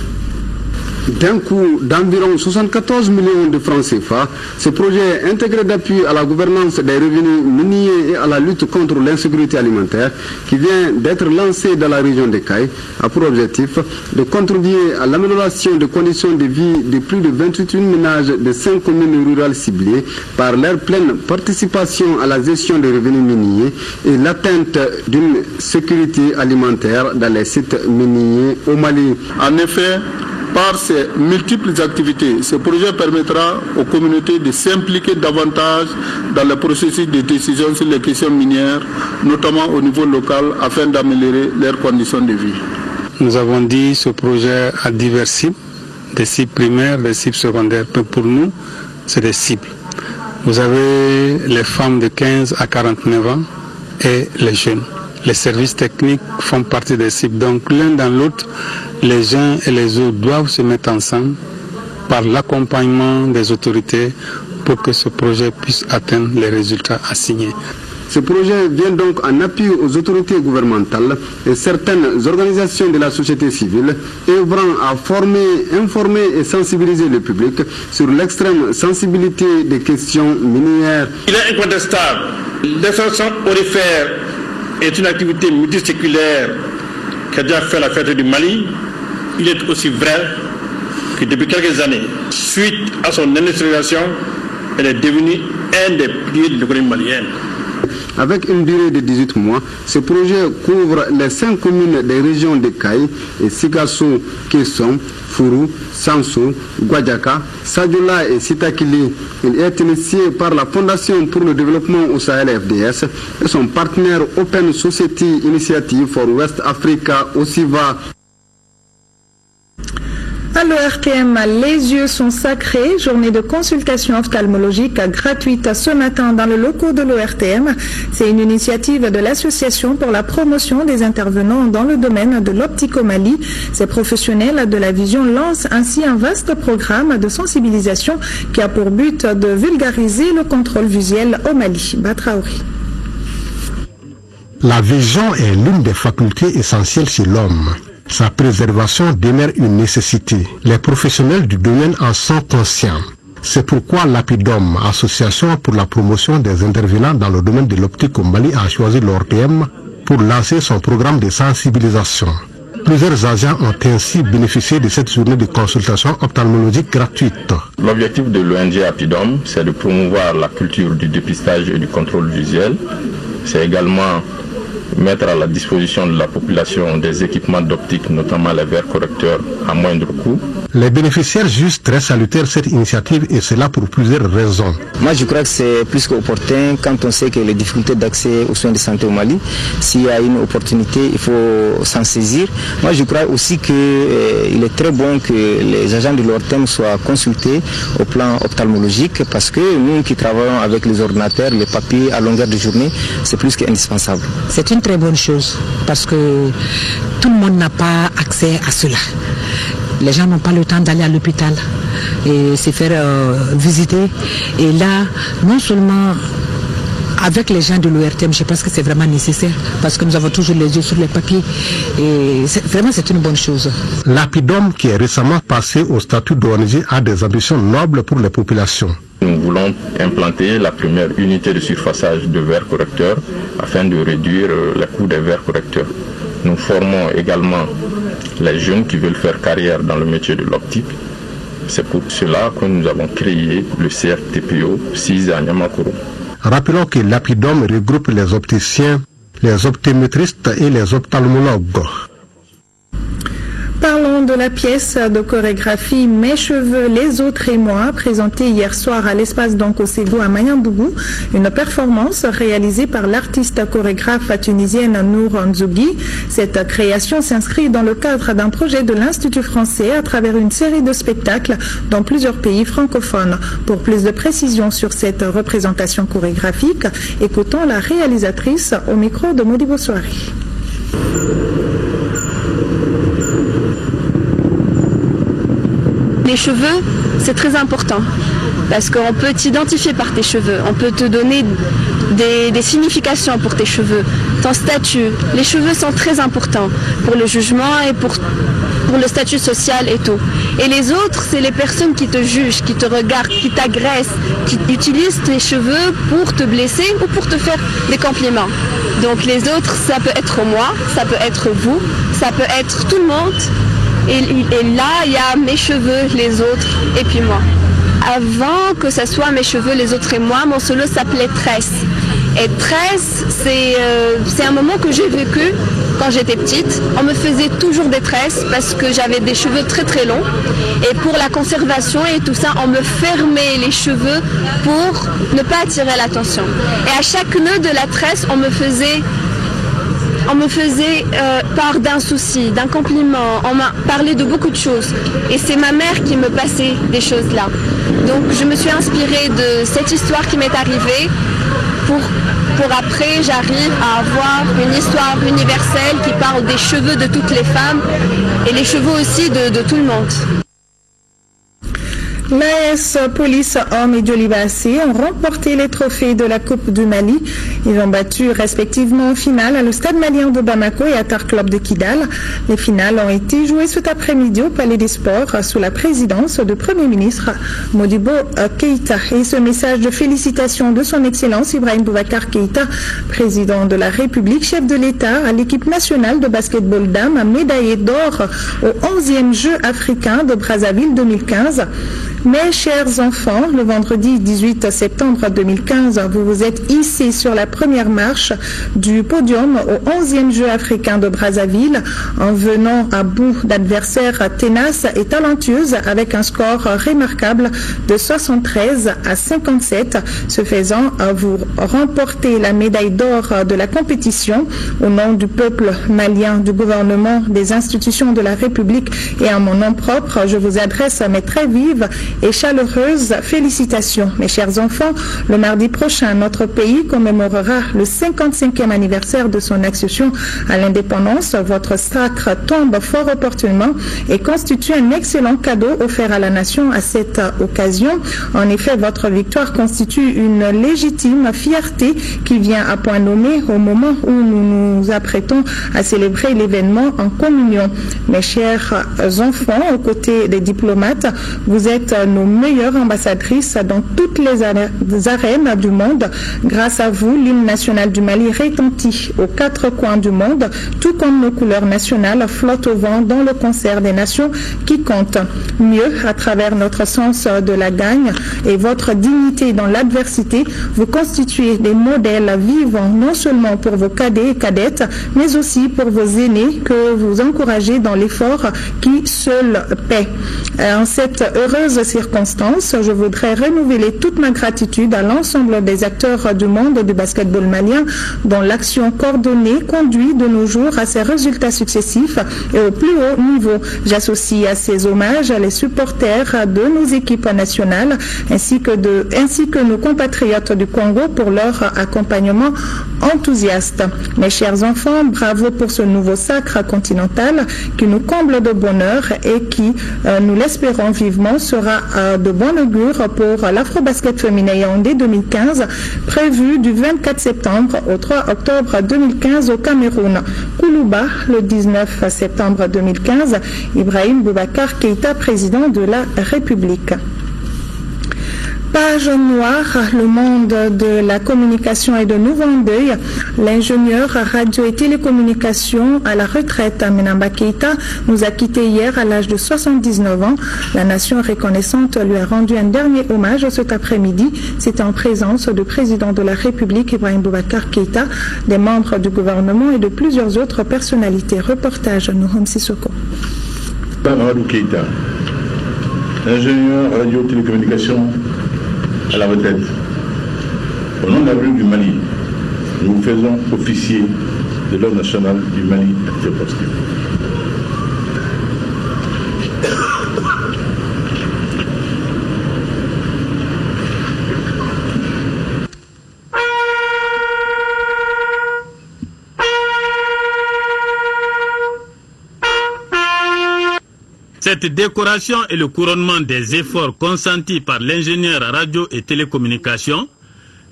D'un coût d'environ 74 millions de francs CFA, ce projet intégré d'appui à la gouvernance des revenus miniers et à la lutte contre l'insécurité alimentaire qui vient d'être lancé dans la région de Caille a pour objectif de contribuer à l'amélioration des conditions de vie de plus de 28 000 ménages de 5 communes rurales ciblées par leur pleine participation à la gestion des revenus miniers et l'atteinte d'une sécurité alimentaire dans les sites miniers au Mali. En effet, par ces multiples activités, ce projet permettra aux communautés de s'impliquer davantage dans le processus de décision sur les questions minières, notamment au niveau local, afin d'améliorer leurs conditions de vie. Nous avons dit que ce projet a divers cibles, des cibles primaires, des cibles secondaires. Mais pour nous, c'est des cibles. Vous avez les femmes de 15 à 49 ans et les jeunes. Les services techniques font partie des cibles. Donc l'un dans l'autre, les uns et les autres doivent se mettre ensemble par l'accompagnement des autorités pour que ce projet puisse atteindre les résultats assignés. Ce projet vient donc en appui aux autorités gouvernementales et certaines organisations de la société civile œuvrant à former, informer et sensibiliser le public sur l'extrême sensibilité des questions minières. Il est incontestable. L'extraction aurifère est une activité multiséculaire qui a déjà fait la fête du Mali. Il est aussi vrai que depuis quelques années, suite à son industrialisation, elle est devenue un des piliers de l'économie malienne. Avec une durée de 18 mois, ce projet couvre les 5 communes des régions de Caille et Sikasso, Kesson, Fourou, Sanso, Guadjaka, Sadiola et Sitakili. Il est initié par la Fondation pour le développement au Sahel FDS et son partenaire Open Society Initiative for West Africa, OSIVA. À l'ORTM, les yeux sont sacrés. Journée de consultation ophtalmologique gratuite ce matin dans le locaux de l'ORTM. C'est une initiative de l'Association pour la promotion des intervenants dans le domaine de l'optique au Mali. Ces professionnels de la vision lancent ainsi un vaste programme de sensibilisation qui a pour but de vulgariser le contrôle visuel au Mali. Batraouri. La vision est l'une des facultés essentielles chez l'homme. Sa préservation demeure une nécessité. Les professionnels du domaine en sont conscients. C'est pourquoi l'APIDOM, Association pour la promotion des intervenants dans le domaine de l'optique au Mali, a choisi l'ORTM pour lancer son programme de sensibilisation. Plusieurs agents ont ainsi bénéficié de cette journée de consultation ophtalmologique gratuite. L'objectif de l'ONG APIDOM, c'est de promouvoir la culture du dépistage et du contrôle visuel. C'est également mettre à la disposition de la population des équipements d'optique, notamment les verres correcteurs, à moindre coût. Les bénéficiaires jugent très salutaire cette initiative et cela pour plusieurs raisons. Moi je crois que c'est plus qu'opportun quand on sait que les difficultés d'accès aux soins de santé au Mali, s'il y a une opportunité, il faut s'en saisir. Moi je crois aussi qu'il est très bon que les agents de l'ORTM soient consultés au plan ophtalmologique parce que nous qui travaillons avec les ordinateurs, les papiers à longueur de journée, c'est plus qu'indispensable. C'est une très bonne chose parce que tout le monde n'a pas accès à cela. Les gens n'ont pas le temps d'aller à l'hôpital et se faire visiter. Et là, non seulement avec les gens de l'ORTM, je pense que c'est vraiment nécessaire parce que nous avons toujours les yeux sur les papiers et vraiment c'est une bonne chose. L'APIDOM qui est récemment passé au statut d'ONG a des ambitions nobles pour les populations. Nous voulons implanter la première unité de surfaçage de verres correcteurs afin de réduire les coûts des verres correcteurs. Nous formons également les jeunes qui veulent faire carrière dans le métier de l'optique. C'est pour cela que nous avons créé le CRTPO 6 à Niamakuru. Rappelons que l'APIDOM regroupe les opticiens, les optométristes et les ophtalmologues. Parlons de la pièce de chorégraphie Mes cheveux, les autres et moi, présentée hier soir à l'espace d'Onkosego à Mayambougou, une performance réalisée par l'artiste chorégraphe tunisienne Nour Nzougi. Cette création s'inscrit dans le cadre d'un projet de l'Institut français à travers une série de spectacles dans plusieurs pays francophones. Pour plus de précisions sur cette représentation chorégraphique, écoutons la réalisatrice au micro de Modibo Soari. Les cheveux, c'est très important parce qu'on peut t'identifier par tes cheveux, on peut te donner des significations pour tes cheveux, ton statut. Les cheveux sont très importants pour le jugement et pour le statut social et tout. Et les autres, c'est les personnes qui te jugent, qui te regardent, qui t'agressent, qui utilisent tes cheveux pour te blesser ou pour te faire des compliments. Donc les autres, ça peut être moi, ça peut être vous, ça peut être tout le monde. Et là, il y a mes cheveux, les autres, et puis moi. Avant que ce soit mes cheveux, les autres et moi, mon solo s'appelait Tresse. Et Tresse, c'est un moment que j'ai vécu quand j'étais petite. On me faisait toujours des tresses parce que j'avais des cheveux très très longs. Et pour la conservation et tout ça, on me fermait les cheveux pour ne pas attirer l'attention. Et à chaque nœud de la tresse, on me faisait part d'un souci, d'un compliment, on m'a parlé de beaucoup de choses. Et c'est ma mère qui me passait des choses là. Donc je me suis inspirée de cette histoire qui m'est arrivée pour après j'arrive à avoir une histoire universelle qui parle des cheveux de toutes les femmes et les cheveux aussi de tout le monde. L'AS Police Hommes et Djolibassé ont remporté les trophées de la Coupe du Mali. Ils ont battu respectivement en finale à le Stade malien de Bamako et à Tar Club de Kidal. Les finales ont été jouées cet après-midi au Palais des Sports sous la présidence du Premier ministre Modibo Keïta. Et ce message de félicitations de son Excellence Ibrahim Boubacar Keïta, président de la République, chef de l'État, à l'équipe nationale de basketball dames, médaillée d'or au 11e Jeux africains de Brazzaville 2015. Mes chers enfants, le vendredi 18 septembre 2015, vous vous êtes hissés sur la première marche du podium au 11e Jeux africains de Brazzaville en venant à bout d'adversaires tenaces et talentueuses avec un score remarquable de 73 à 57. Ce faisant, vous remportez la médaille d'or de la compétition au nom du peuple malien, du gouvernement, des institutions de la République et à mon nom propre. Je vous adresse mes très vives et chaleureuse félicitations. Mes chers enfants, le mardi prochain, notre pays commémorera le 55e anniversaire de son accession à l'indépendance. Votre sacre tombe fort opportunément et constitue un excellent cadeau offert à la nation à cette occasion. En effet, votre victoire constitue une légitime fierté qui vient à point nommé au moment où nous nous apprêtons à célébrer l'événement en communion. Mes chers enfants, aux côtés des diplomates, vous êtes nos meilleures ambassadrices dans toutes les arènes du monde. Grâce à vous, l'hymne national du Mali retentit aux quatre coins du monde, tout comme nos couleurs nationales flottent au vent dans le concert des nations qui comptent. Mieux, à travers notre sens de la gagne et votre dignité dans l'adversité, vous constituez des modèles vivants non seulement pour vos cadets et cadettes, mais aussi pour vos aînés que vous encouragez dans l'effort qui seul paie. En cette heureuse circonstance, je voudrais renouveler toute ma gratitude à l'ensemble des acteurs du monde du basketball malien dont l'action coordonnée conduit de nos jours à ces résultats successifs et au plus haut niveau. J'associe à ces hommages les supporters de nos équipes nationales ainsi que nos compatriotes du Congo pour leur accompagnement enthousiaste. Mes chers enfants, bravo pour ce nouveau sacre continental qui nous comble de bonheur et qui, nous l'espérons vivement, sera de bon augure pour l'Afrobasket féminin Yaoundé 2015, prévu du 24 septembre au 3 octobre 2015 au Cameroun. Koulouba, le 19 septembre 2015, Ibrahim Boubacar Keïta, président de la République. Page noire, le monde de la communication et de nouveau en deuil. L'ingénieur radio et télécommunication à la retraite, Menamba Keïta, nous a quittés hier à l'âge de 79 ans. La nation reconnaissante lui a rendu un dernier hommage cet après-midi. C'était en présence du président de la République, Ibrahim Boubacar Keïta, des membres du gouvernement et de plusieurs autres personnalités. Reportage Nouhom Sissoko. Amadou Keïta, ingénieur radio-télécommunication à la retraite. Au nom de la République du Mali, nous vous faisons officier de l'ordre national du Mali actif positif. Cette décoration est le couronnement des efforts consentis par l'ingénieur radio et télécommunications,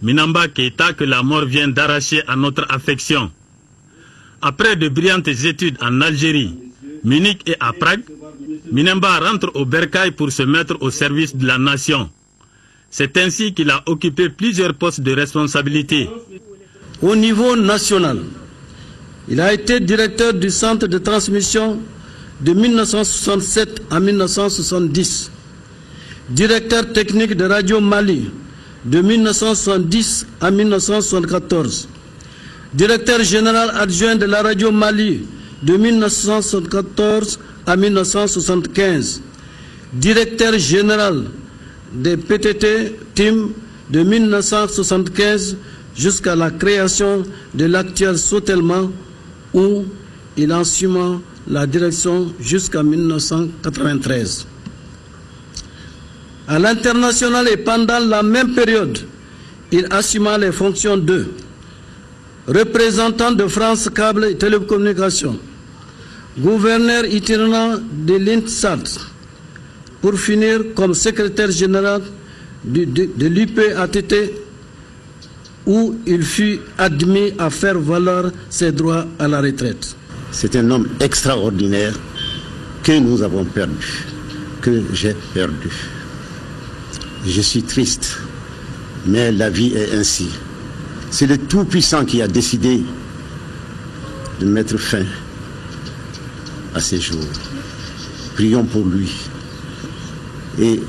Minamba Keïta, que la mort vient d'arracher à notre affection. Après de brillantes études en Algérie, Munich et à Prague, Minamba rentre au Bercail pour se mettre au service de la nation. C'est ainsi qu'il a occupé plusieurs postes de responsabilité. Au niveau national, il a été directeur du centre de transmission de 1967 à 1970, directeur technique de Radio Mali de 1970 à 1974, directeur général adjoint de la Radio Mali de 1974 à 1975, directeur général des PTT TIM de 1975 jusqu'à la création de l'actuel Sotelma où il assuma la direction jusqu'à 1993. À l'international et pendant la même période, il assuma les fonctions de représentant de France Câble et Télécommunications, gouverneur itinérant de l'INSAT, pour finir comme secrétaire général de l'UPATT, où il fut admis à faire valoir ses droits à la retraite. C'est un homme extraordinaire que nous avons perdu, que j'ai perdu. Je suis triste, mais la vie est ainsi. C'est le Tout-Puissant qui a décidé de mettre fin à ces jours. Prions pour lui. Et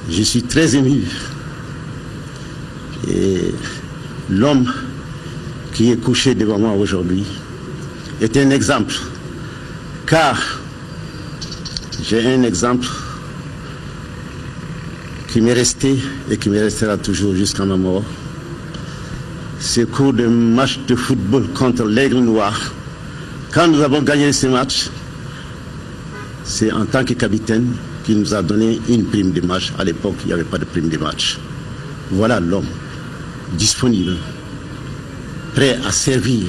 je suis très ému. Et l'homme qui est couché devant moi aujourd'hui est un exemple, car j'ai un exemple qui m'est resté et qui me restera toujours jusqu'à ma mort. Ce cours de match de football contre l'Aigle Noir, quand nous avons gagné ce match, c'est en tant que capitaine qu'il nous a donné une prime de match. À l'époque, il n'y avait pas de prime de match. Voilà l'homme disponible, prêt à servir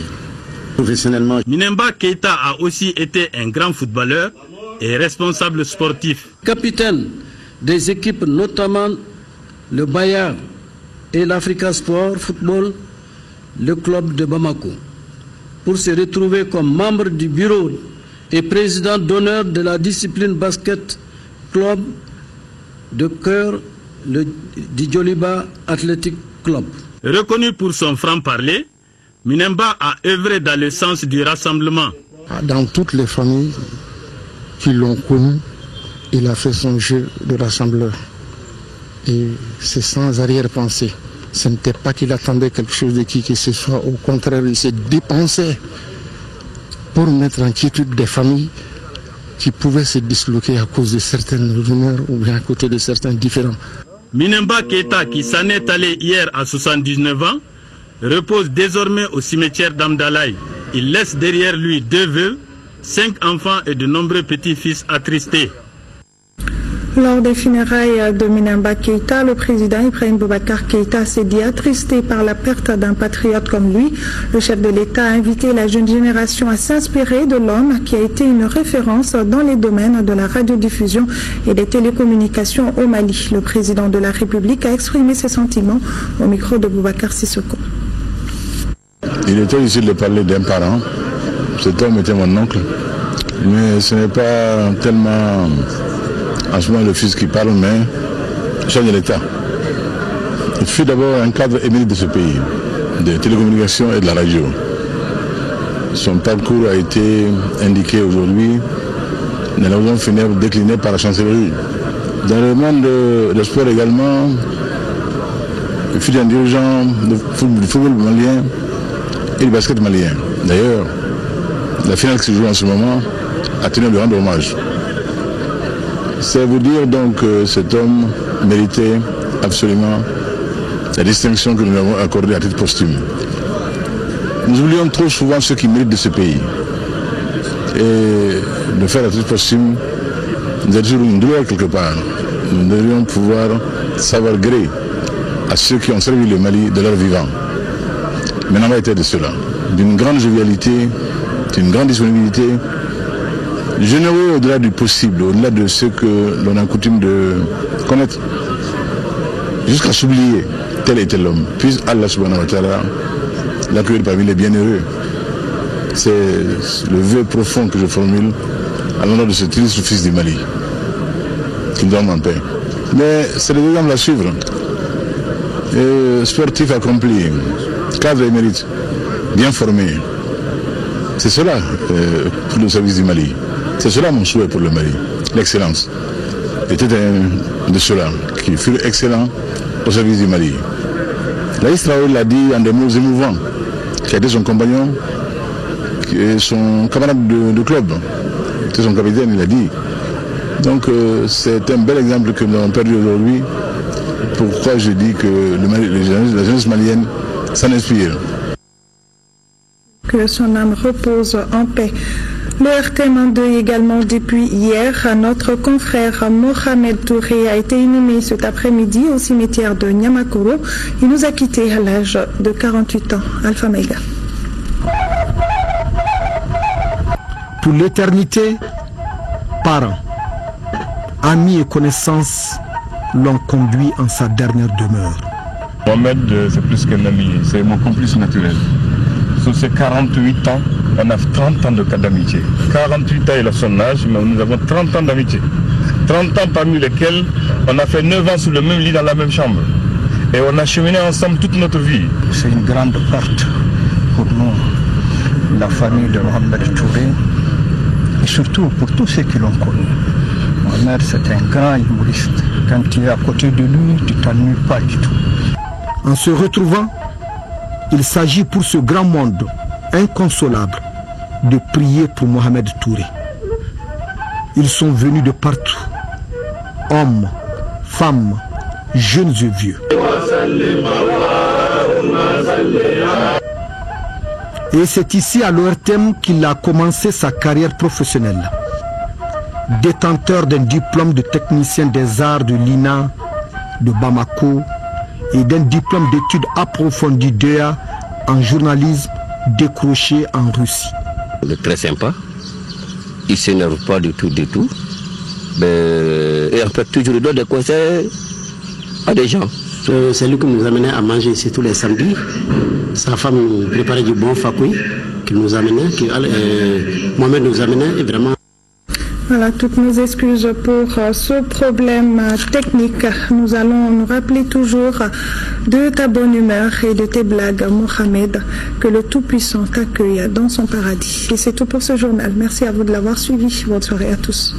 professionnellement. Minamba Keïta a aussi été un grand footballeur et responsable sportif. Capitaine des équipes, notamment le Bayard et l'Africa Sport Football, le club de Bamako, pour se retrouver comme membre du bureau et président d'honneur de la discipline basket club de cœur, le Djoliba Athletic Club. Reconnu pour son franc-parler, Minamba a œuvré dans le sens du rassemblement. Dans toutes les familles qui l'ont connu, il a fait son jeu de rassembleur. Et c'est sans arrière-pensée. Ce n'était pas qu'il attendait quelque chose de qui que ce soit. Au contraire, il s'est dépensé pour mettre en quiétude des familles qui pouvaient se disloquer à cause de certaines rumeurs ou bien à côté de certains différends. Minamba Keïta, qui s'en est allé hier à 79 ans, repose désormais au cimetière d'Amdalaï. Il laisse derrière lui 2 veuves, 5 enfants et de nombreux petits-fils attristés. Lors des funérailles de Minamba Keïta, le président Ibrahim Boubacar Keïta s'est dit attristé par la perte d'un patriote comme lui. Le chef de l'État a invité la jeune génération à s'inspirer de l'homme qui a été une référence dans les domaines de la radiodiffusion et des télécommunications au Mali. Le président de la République a exprimé ses sentiments au micro de Boubacar Sissoko. Il était difficile de parler d'un parent. Cet homme était mon oncle. Mais ce n'est pas tellement en ce moment le fils qui parle, mais le chef de l'État. Il fut d'abord un cadre émérite de ce pays, de télécommunications et de la radio. Son parcours a été indiqué aujourd'hui dans la maison funèbre déclinée par la chancellerie. Dans le monde de sport également, il fut un dirigeant du football malien et du basket malien. D'ailleurs, la finale qui se joue en ce moment a tenu à lui rendre hommage. C'est vous dire donc que cet homme méritait absolument la distinction que nous lui avons accordée à titre posthume. Nous oublions trop souvent ceux qui méritent de ce pays. Et de faire à titre posthume, nous a toujours une douleur quelque part. Nous devrions pouvoir savoir gré à ceux qui ont servi le Mali de leur vivant. Mais n'en a été de cela. D'une grande jovialité, d'une grande disponibilité, généreux au-delà du possible, au-delà de ce que l'on a coutume de connaître, jusqu'à s'oublier tel était l'homme. Puis Allah subhanahu wa ta'ala l'accueille parmi les bienheureux. C'est le vœu profond que je formule à l'honneur de ce triste fils du Mali, qu'il dorme en paix. Mais c'est les exemples à suivre. Sportif accompli, cadre et mérite, bien formé. C'est cela pour le service du Mali. C'est cela mon souhait pour le Mali, l'excellence. Était un de ceux-là qui furent excellents au service du Mali. Laïs Traoré l'a dit en des mots émouvants, qui a été son compagnon, qui est son camarade de club, c'est son capitaine, il a dit. Donc c'est un bel exemple que nous avons perdu aujourd'hui. Pourquoi je dis que la jeunesse malienne s'en inspire. Que son âme repose en paix. Le RTM en deuil également depuis hier. Notre confrère Mohamed Touré a été inhumé cet après-midi au cimetière de Niamakoro. Il nous a quittés à l'âge de 48 ans. Alpha Mega. Pour l'éternité, parents, amis et connaissances l'ont conduit en sa dernière demeure. Mohamed, c'est plus qu'un ami, c'est mon complice naturel. Sur ces 48 ans, on a 30 ans de cas d'amitié. 48 ans, il a son âge, mais nous avons 30 ans d'amitié. 30 ans parmi lesquels on a fait 9 ans sous le même lit dans la même chambre. Et on a cheminé ensemble toute notre vie. C'est une grande perte pour nous, la famille de Mohamed Touré, et surtout pour tous ceux qui l'ont connu. Mohamed, c'est un grand humoriste. Quand tu es à côté de lui, tu ne t'ennuies pas du tout. En se retrouvant, il s'agit pour ce grand monde inconsolable de prier pour Mohamed Touré. Ils sont venus de partout, hommes, femmes, jeunes et vieux. Et c'est ici à l'ORTM qu'il a commencé sa carrière professionnelle. Détenteur d'un diplôme de technicien des arts de l'INA de Bamako et d'un diplôme d'études approfondies d'EA en journalisme décroché en Russie. Il est très sympa, il ne s'énerve pas du tout. Et en fait, toujours il donne des conseils à des gens. C'est lui qui nous amenait à manger ici tous les samedis. Sa femme nous préparait du bon fakoui qu'il nous amenait, Mohamed nous amenait et vraiment. Voilà, toutes nos excuses pour ce problème technique. Nous allons nous rappeler toujours de ta bonne humeur et de tes blagues, Mohamed, que le Tout-Puissant t'accueille dans son paradis. Et c'est tout pour ce journal. Merci à vous de l'avoir suivi. Bonne soirée à tous.